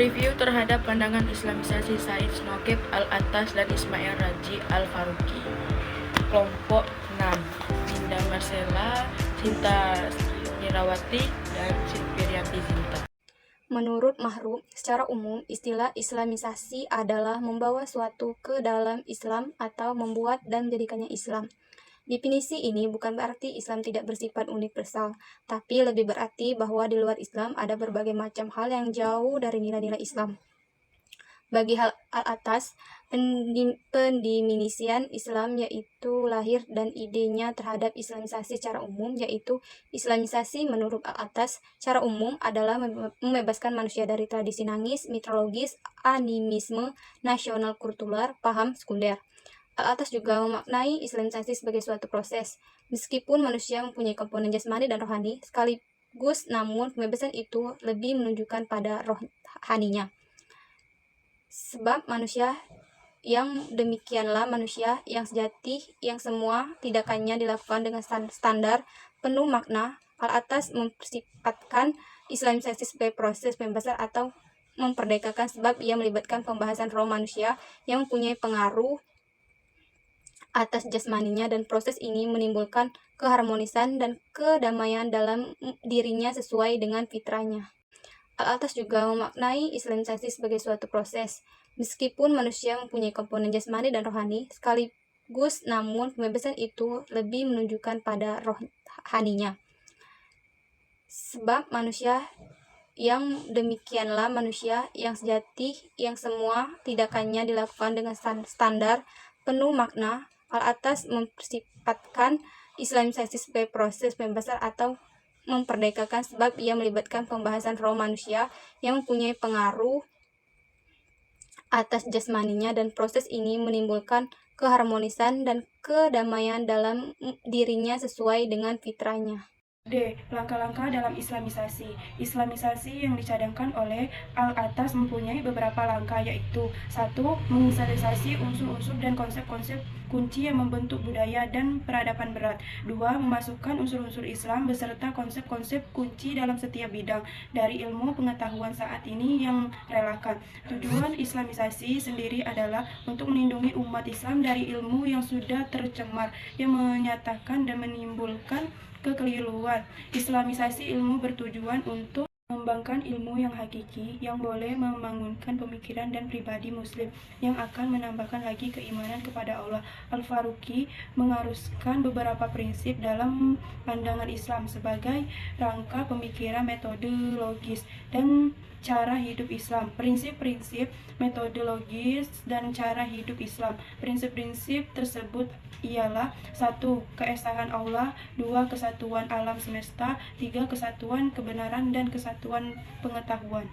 Review terhadap pandangan Islamisasi Said Nokib Al-Attas dan Ismail Raji Al-Faruqi. Kelompok 6, Dinda Marcella, Sinta Nirawati, dan Silvirianti Zinta. Menurut Mahrum, secara umum, istilah Islamisasi adalah membawa suatu ke dalam Islam atau membuat dan menjadikannya Islam. Definisi ini bukan berarti Islam tidak bersifat universal, tapi lebih berarti bahwa di luar Islam ada berbagai macam hal yang jauh dari nilai-nilai Islam. Bagi hal atas, pendefinisian Islam yaitu lahir dan idenya terhadap Islamisasi secara umum, yaitu Islamisasi menurut atas secara umum adalah membebaskan manusia dari tradisi nangis, mitologis, animisme, nasional kultural, paham sekunder. Al-Atas juga memaknai Islamisasi sebagai suatu proses, meskipun manusia mempunyai komponen jasmani dan rohani sekaligus, namun pembebasan itu lebih menunjukkan pada rohaninya. Sebab manusia yang demikianlah manusia yang sejati, yang semua tindakannya dilakukan dengan standar penuh makna. Al-Atas mempersifatkan Islamisasi sebagai proses pembebasan atau memperdekakan, sebab ia melibatkan pembahasan roh manusia yang mempunyai pengaruh atas jasmaninya, dan proses ini menimbulkan keharmonisan dan kedamaian dalam dirinya sesuai dengan fitrahnya. Al-Atas juga memaknai Islamisasi sebagai suatu proses, meskipun manusia mempunyai komponen jasmani dan rohani sekaligus, namun pembebasan itu lebih menunjukkan pada rohaninya. Sebab manusia yang demikianlah manusia yang sejati, yang semua tindakannya dilakukan dengan standar penuh makna. Al-Atas mempersifatkan Islamisasi sebagai proses pembebasan atau memperdekakan, sebab ia melibatkan pembahasan roh manusia yang mempunyai pengaruh atas jasmaninya, dan proses ini menimbulkan keharmonisan dan kedamaian dalam dirinya sesuai dengan fitrahnya. D. Langkah-langkah dalam Islamisasi. Islamisasi yang dicadangkan oleh Al-Attas mempunyai beberapa langkah, yaitu 1. Mengislamisasi unsur-unsur dan konsep-konsep kunci yang membentuk budaya dan peradaban berat. 2. Memasukkan unsur-unsur Islam beserta konsep-konsep kunci dalam setiap bidang dari ilmu pengetahuan saat ini yang relakan. Tujuan Islamisasi sendiri adalah untuk melindungi umat Islam dari ilmu yang sudah tercemar, yang menyatakan dan menimbulkan kekeliruan. Islamisasi ilmu bertujuan untuk mengembangkan ilmu yang hakiki, yang boleh membangunkan pemikiran dan pribadi muslim, yang akan menambahkan lagi keimanan kepada Allah. Al-Faruqi mengaruskan beberapa prinsip dalam pandangan Islam sebagai rangka pemikiran metodologis dan cara hidup Islam. Prinsip-prinsip metodologis dan cara hidup Islam. Prinsip-prinsip tersebut ialah 1. Keesaan Allah, 2. Kesatuan alam semesta, 3. Kesatuan kebenaran dan kesatuan pengetahuan.